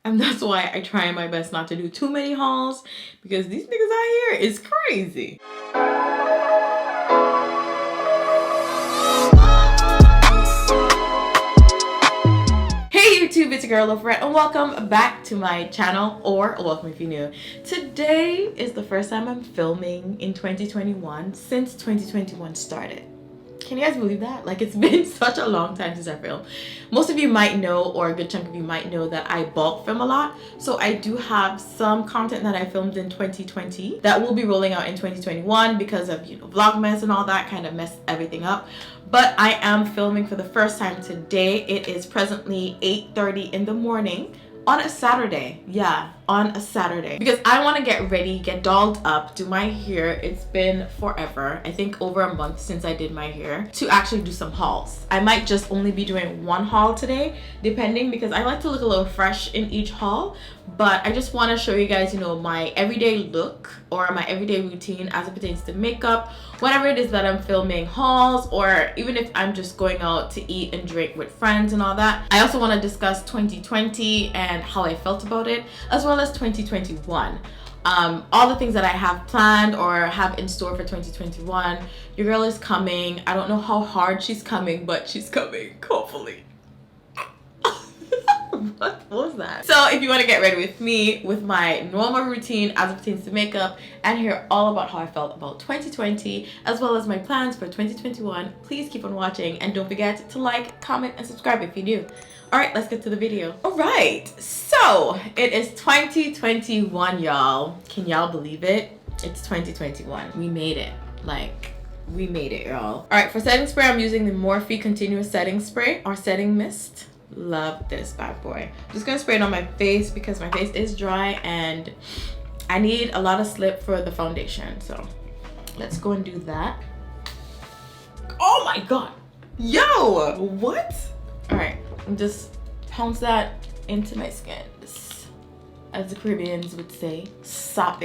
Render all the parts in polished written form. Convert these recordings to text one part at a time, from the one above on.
And that's why I try my best not to do too many hauls, because these niggas out here is crazy. Hey YouTube, it's your girl Loaferette, and welcome back to my channel, or welcome if you're new. Today is the first time I'm filming in 2021 since 2021 started. Can you guys believe that? Like, it's been such a long time since I filmed. Most of you might know, or a good chunk of you might know, that I bulk film a lot. So I do have some content that I filmed in 2020 that will be rolling out in 2021 because of, you know, Vlogmas and all that kind of messed everything up. But I am filming for the first time today. It is presently 8:30 in the morning. On a Saturday, yeah, on a Saturday, because I want to get ready, get dolled up, do my hair. It's been forever, I think over a month since I did my hair, to actually do some hauls. I might just only be doing one haul today, depending, because I like to look a little fresh in each haul. But I just want to show you guys, you know, my everyday look or my everyday routine as it pertains to makeup, whatever it is that I'm filming hauls, or even if I'm just going out to eat and drink with friends and all that. I also want to discuss 2020 and how I felt about it, as well as 2021. All the things that I have planned or have in store for 2021. Your girl is coming. I don't know how hard she's coming, but she's coming, hopefully. What was that? So if you want to get ready with me with my normal routine as it pertains to makeup and hear all about how I felt about 2020 as well as my plans for 2021, please keep on watching, and don't forget to like, comment, and subscribe if you're new. Alright, let's get to the video. Alright, so it is 2021, y'all. Can y'all believe it? It's 2021. We made it. Like, we made it, y'all. Alright, for setting spray, I'm using the Morphe Continuous Setting Spray or Setting Mist. Love this bad boy. I'm just gonna spray it on my face because my face is dry and I need a lot of slip for the foundation. So let's go and do that. Oh my god, yo, what? All right, and just pounce that into my skin, as the Caribbeans would say. Sop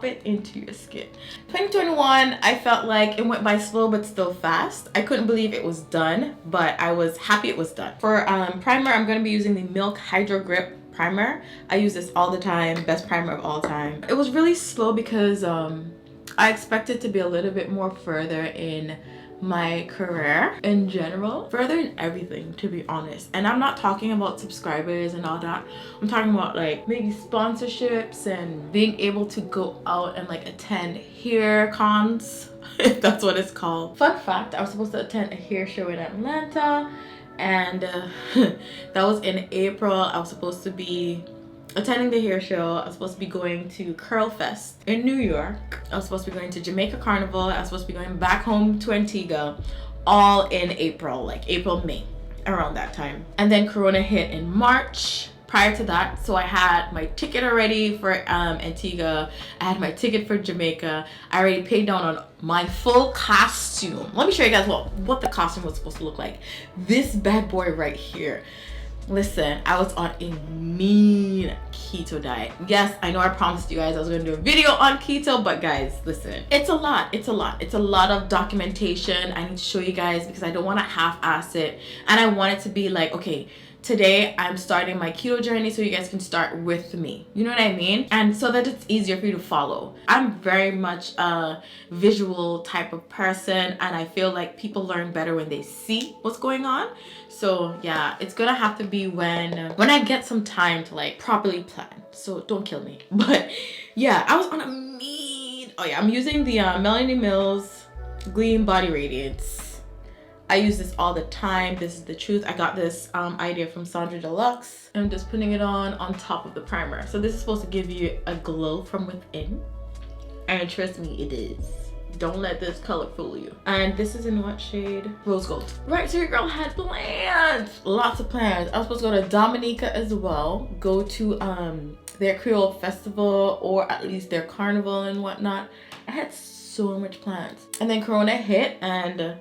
it into your skin. 2021, I felt like it went by slow but still fast. I couldn't believe it was done, but I was happy it was done. For primer, I'm going to be using the Milk Hydro Grip primer. I use this all the time, best primer of all time. It was really slow because I expected to be a little bit more further in my career in general, further in everything, to be honest. And I'm not talking about subscribers and all that. I'm talking about like maybe sponsorships and being able to go out and like attend hair cons, if that's what it's called. Fun fact, I was supposed to attend a hair show in Atlanta, and that was in April. I was supposed to be attending the hair show. I was supposed to be going to Curl Fest in New York. I was supposed to be going to Jamaica Carnival. I was supposed to be going back home to Antigua, all in April, like April, May, around that time. And then Corona hit in March. Prior to that, so I had my ticket already for Antigua. I had my ticket for Jamaica. I already paid down on my full costume. Let me show you guys what the costume was supposed to look like. This bad boy right here. Listen, I was on a mean keto diet. Yes, I know I promised you guys I was going to do a video on keto, but guys, listen, it's a lot. It's a lot of documentation I need to show you guys because I don't want to half-ass it, and I want it to be like, okay, today I'm starting my keto journey so you guys can start with me, you know what I mean? And so that it's easier for you to follow. I'm very much a visual type of person, and I feel like people learn better when they see what's going on. So yeah, it's gonna have to be when I get some time to like properly plan, so don't kill me. But yeah, I was on a mean, oh yeah, I'm using the Melanie Mills Gleam Body Radiance. I use this all the time. This is the truth. I got this idea from Sandra Deluxe. I'm just putting it on top of the primer. So this is supposed to give you a glow from within. And trust me, it is. Don't let this color fool you. And this is in what shade? Rose Gold. Right, so your girl had plans. Lots of plans. I was supposed to go to Dominica as well. Go to their Creole festival, or at least their carnival and whatnot. I had so much plans. And then Corona hit, and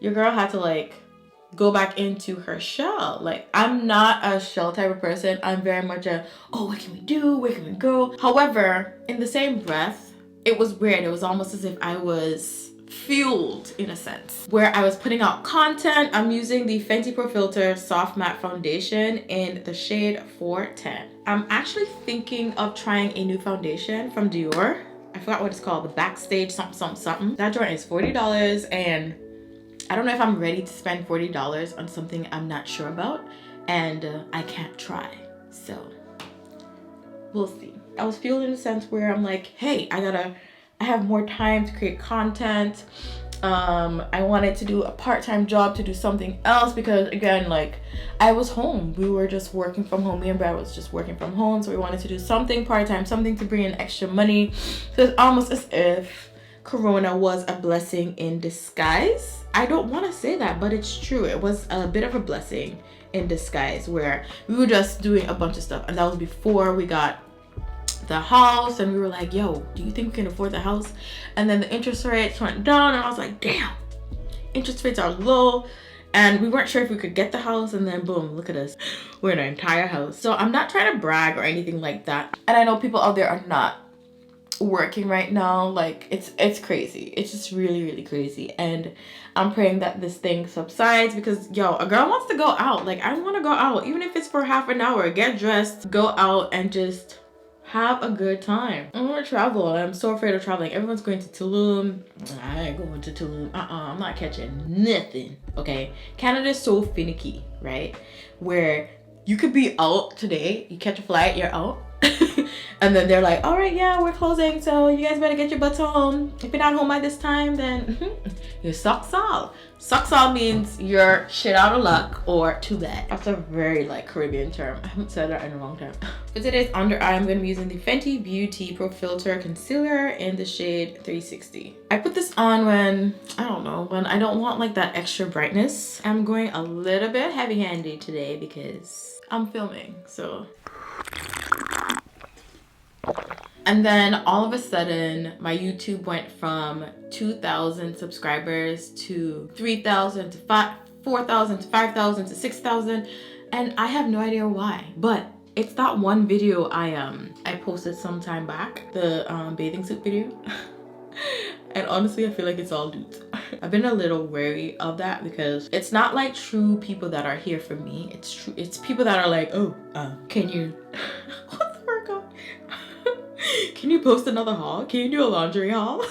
your girl had to like go back into her shell. Like, I'm not a shell type of person. I'm very much a, oh, what can we do? Where can we go? However, in the same breath, it was weird. It was almost as if I was fueled in a sense, where I was putting out content. I'm using the Fenty Pro Filter Soft Matte Foundation in the shade 410. I'm actually thinking of trying a new foundation from Dior. I forgot what it's called, the Backstage something. That joint is $40, and I don't know if I'm ready to spend $40 on something I'm not sure about, and I can't try. So we'll see. I was feeling in a sense where I'm like, hey, I have more time to create content. I wanted to do a part-time job to do something else because, again, like, I was home. We were just working from home. Me and Brad was just working from home, so we wanted to do something part-time, something to bring in extra money. So it's almost as if Corona was a blessing in disguise. I don't want to say that, but it's true. It was a bit of a blessing in disguise where we were just doing a bunch of stuff, and that was before we got the house, and we were like, yo, do you think we can afford the house? And then the interest rates went down, and I was like, damn, interest rates are low, and we weren't sure if we could get the house, and then boom, look at us, we're in an entire house. So I'm not trying to brag or anything like that, and I know people out there are not working right now. Like, it's crazy. It's just really crazy, and I'm praying that this thing subsides because, yo, a girl wants to go out. Like, I want to go out, even if it's for half an hour, get dressed, go out, and just have a good time. I want to travel. I'm so afraid of traveling. Everyone's going to Tulum. I ain't going to Tulum. I'm not catching nothing. Okay, Canada's so finicky, right? Where you could be out today, you catch a flight, you're out, and then they're like, all right, yeah, we're closing, so you guys better get your butts home. If you're not home by this time, then you sucks all. Sucks all means you're shit out of luck or too bad. That's a very, like, Caribbean term. I haven't said that in a long time. For today's under eye, I'm going to be using the Fenty Beauty Pro Filter Concealer in the shade 360. I put this on when, I don't know, when I don't want, like, that extra brightness. I'm going a little bit heavy-handed today because I'm filming, so. And then all of a sudden, my YouTube went from 2,000 subscribers to 3,000 to 4,000 to 5,000 to 6,000, and I have no idea why. But it's that one video I posted some time back, the bathing suit video. And honestly, I feel like it's all dudes. I've been a little wary of that because it's not like true people that are here for me. It's people that are like, oh, can you what the fuck? Can you post another haul? Can you do a laundry haul?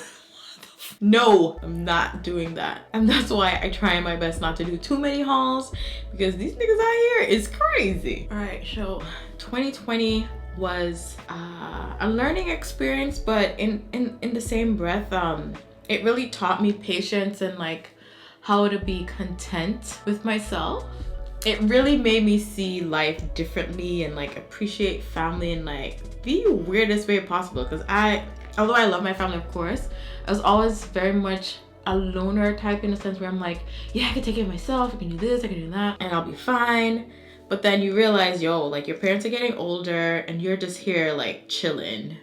No, I'm not doing that. And that's why I try my best not to do too many hauls because these niggas out here is crazy. All right, so 2020 was a learning experience, but in the same breath, it really taught me patience and, like, how to be content with myself. It really made me see life differently and, like, appreciate family in, like, the weirdest way possible. Because although I love my family, of course, I was always very much a loner type in a sense where I'm like, yeah, I can take care of myself, I can do this, I can do that, and I'll be fine. But then you realize, yo, like, your parents are getting older and you're just here, like, chilling.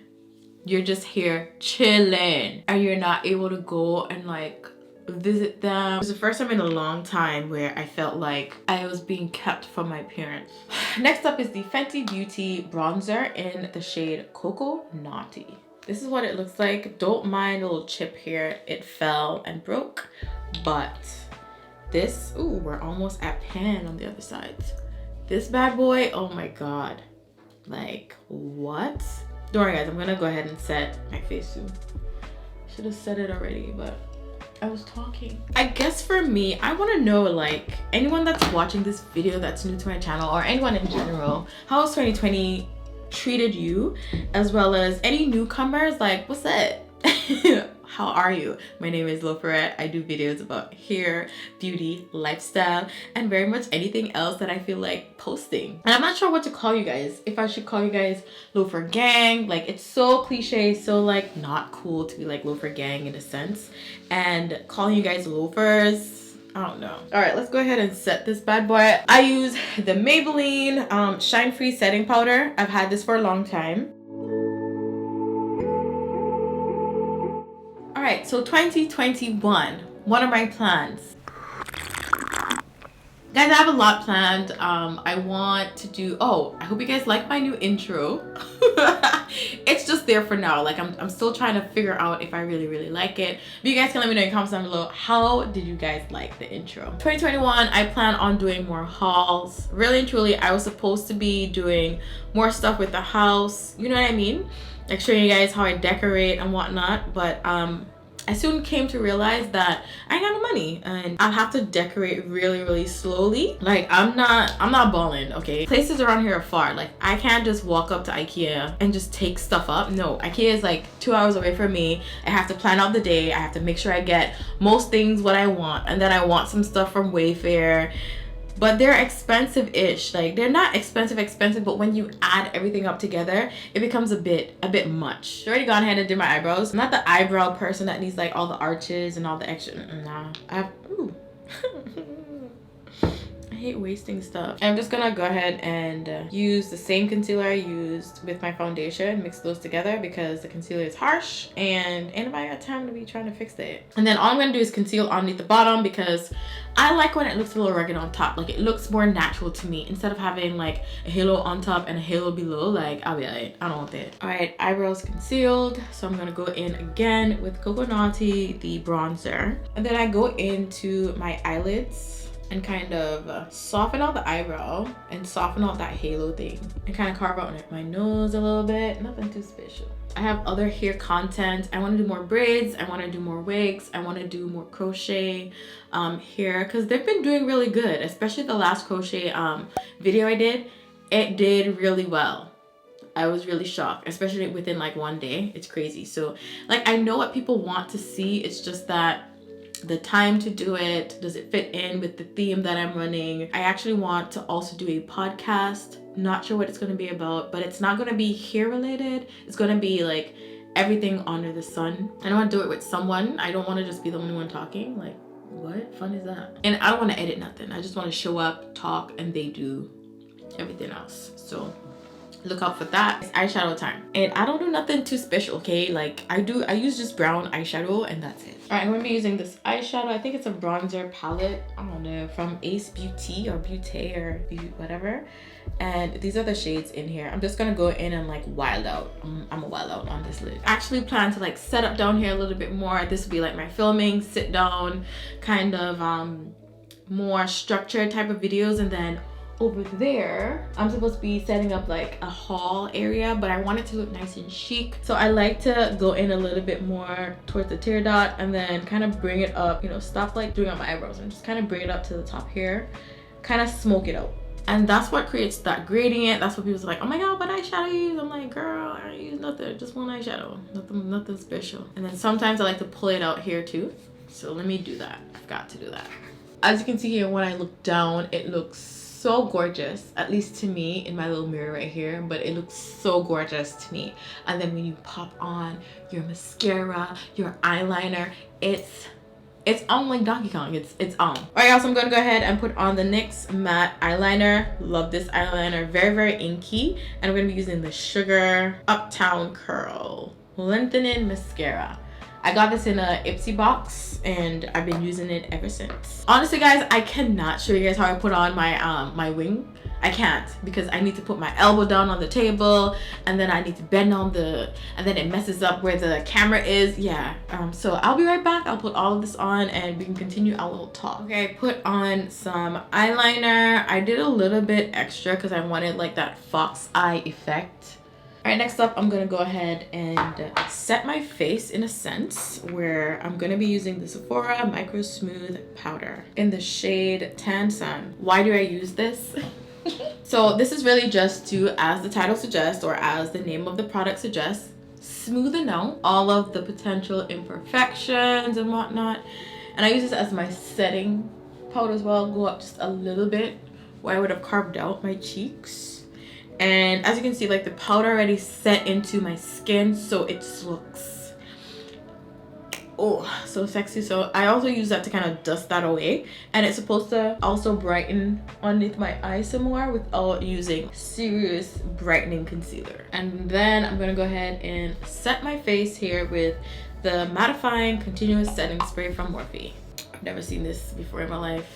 You're just here chilling, and you're not able to go and, like, visit them. It was the first time in a long time where I felt like I was being kept from my parents. Next up is the Fenty Beauty bronzer in the shade Cocoa Naughty. This is what it looks like. Don't mind a little chip here. It fell and broke, but this, ooh, we're almost at pan on the other side. This bad boy, oh my god, like, what? Don't worry guys, I'm gonna go ahead and set my face soon. Should have said it already, but I was talking. I guess for me, I want to know, like, anyone that's watching this video that's new to my channel, or anyone in general, how has 2020 treated you, as well as any newcomers, like, what's that? How are you? My name is Loaferette. I do videos about hair, beauty, lifestyle, and very much anything else that I feel like posting. And I'm not sure what to call you guys. If I should call you guys Loafer Gang. Like, it's so cliche, so, like, not cool to be like Loafer Gang in a sense. And calling you guys loafers, I don't know. All right, let's go ahead and set this bad boy. I use the Maybelline Shine Free Setting Powder. I've had this for a long time. All right, so 2021, what are my plans? Guys, I have a lot planned. I want to do, oh, I hope you guys like my new intro. It's just there for now. Like I'm still trying to figure out if I really like it. But you guys can let me know in the comments down below, how did you guys like the intro? 2021, I plan on doing more hauls. Really and truly, I was supposed to be doing more stuff with the house. You know what I mean? Like showing you guys how I decorate and whatnot. But I soon came to realize that I ain't got no money and I have to decorate really slowly. Like I'm not balling, okay? Places around here are far. Like I can't just walk up to IKEA and just take stuff up. No, IKEA is like 2 hours away from me. I have to plan out the day. I have to make sure I get most things what I want, and then I want some stuff from Wayfair. But they're expensive-ish. Like they're not expensive, but when you add everything up together, it becomes a bit much. I already gone ahead and did my eyebrows. I'm not the eyebrow person that needs like all the arches and all the extra. Nah, I have, ooh. I hate wasting stuff. I'm just gonna go ahead and use the same concealer I used with my foundation, mix those together because the concealer is harsh and ain't nobody got time to be trying to fix it. And then all I'm gonna do is conceal underneath the bottom because I like when it looks a little rugged on top. Like it looks more natural to me instead of having like a halo on top and a halo below. Like I'll be like, I don't want that. All right, eyebrows concealed. So I'm gonna go in again with Coco Naughty, the bronzer. And then I go into my eyelids and kind of soften out the eyebrow and soften out that halo thing and kind of carve out like my nose a little bit. Nothing too special. I have other hair content. I want to do more braids. I want to do more wigs. I want to do more crochet hair because they've been doing really good, especially the last crochet video I did. It did really well. I was really shocked, especially within like 1 day. It's crazy. So like I know what people want to see. It's just that the time to do it, does it fit in with the theme that I'm running? I actually want to also do a podcast. Not sure what it's going to be about, but it's not going to be hair related. It's going to be like everything under the sun. I don't want to do it with someone. I don't want to just be the only one talking. Like what fun is that? And I don't want to edit nothing. I just want to show up, talk, and they do everything else. So look out for that. It's eyeshadow time, and I don't do nothing too special, okay? Like I use just brown eyeshadow and that's it. All right, I'm gonna be using this eyeshadow. I think it's a bronzer palette, I don't know, from Ace Beauty or Beauté or whatever, and these are the shades in here. I'm just gonna go in and like wild out. I'm a wild out on this lid. I actually plan to like set up down here a little bit more. This will be like my filming sit down kind of more structured type of videos, and then over there I'm supposed to be setting up like a haul area, but I want it to look nice and chic. So I like to go in a little bit more towards the tear dot and then kind of bring it up, you know, stop like doing on my eyebrows and just kind of bring it up to the top here, kind of smoke it out. And that's what creates that gradient. That's what people's like, oh my god, what eyeshadow you use? I'm like, girl, I don't use nothing, just one eyeshadow, nothing special. And then sometimes I like to pull it out here too, so let me do that. I've got to do that. As you can see here, when I look down, it looks so gorgeous, at least to me in my little mirror right here, but it looks so gorgeous to me. And then when you pop on your mascara, your eyeliner, it's on like Donkey Kong. It's on. All right, y'all, so I'm gonna go ahead and put on the NYX matte eyeliner. Love this eyeliner, very inky. And I'm gonna be using the Sugar Uptown Curl Lengthening Mascara. I got this in a Ipsy box and I've been using it ever since. Honestly guys, I cannot show you guys how I put on my my wing. I can't, because I need to put my elbow down on the table and then I need to bend on and then it messes up where the camera is. Yeah, so I'll be right back. I'll put all of this on and we can continue our little talk. Okay, I put on some eyeliner. I did a little bit extra because I wanted like that fox eye effect. All right, next up, I'm gonna go ahead and set my face in a sense where I'm gonna be using the Sephora Micro Smooth Powder in the shade Tan Sun. Why do I use this? So this is really just to, as the title suggests, or as the name of the product suggests, smoothen out all of the potential imperfections and whatnot. And I use this as my setting powder as well. Go up just a little bit where I would have carved out my cheeks. And as you can see, like the powder already set into my skin, so it looks so sexy. So I also use that to kind of dust that away, and it's supposed to also brighten underneath my eyes some more without using serious brightening concealer. And then I'm gonna go ahead and set my face here with the mattifying continuous setting spray from Morphe. I've never seen this before in my life.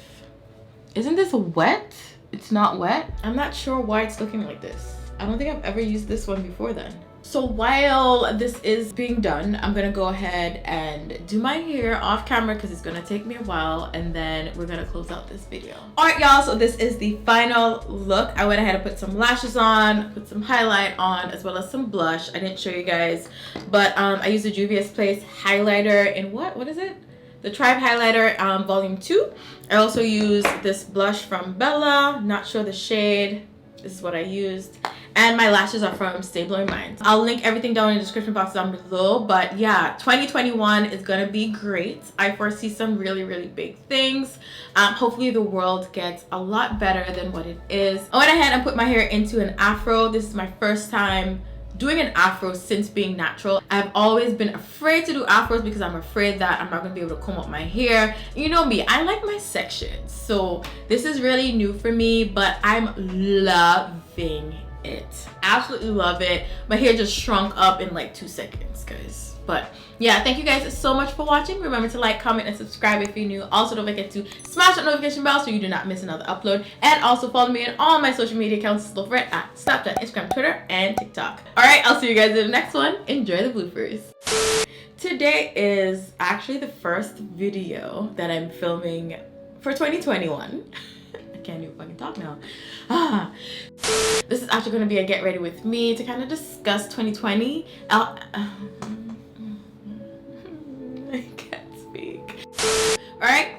Isn't this wet? It's not wet. I'm not sure why it's looking like this. I don't think I've ever used this one before then. So while this is being done, I'm gonna go ahead and do my hair off camera because it's gonna take me a while, and then we're gonna close out this video. All right, y'all, so this is the final look. I went ahead and put some lashes on, put some highlight on, as well as some blush. I didn't show you guys, but I used the Juvia's Place highlighter in what is it? The Tribe highlighter, volume 2. I also used this blush from Bella, not sure the shade. This is what I used. And my lashes are from Stay Blowing Minds. I'll link everything down in the description box down below. But yeah, 2021 is gonna be great. I foresee some really, really big things. Hopefully the world gets a lot better than what it is. I went ahead and put my hair into an afro. This is my first time doing an afro since being natural. I've always been afraid to do afros because I'm afraid that I'm not gonna be able to comb up my hair. You know me, I like my sections. So this is really new for me, but I'm loving it. Absolutely love it. My hair just shrunk up in like 2 seconds, guys. But yeah, thank you guys so much for watching. Remember to like, comment, and subscribe if you're new. Also, don't forget to smash that notification bell so you do not miss another upload. And also follow me on all my social media accounts, Loaferette, at Snapchat, Instagram, Twitter, and TikTok. All right, I'll see you guys in the next one. Enjoy the bloopers. Today is actually the first video that I'm filming for 2021. I can't even fucking talk now. This is actually going to be a get ready with me to kind of discuss 2020. I can't speak. All right.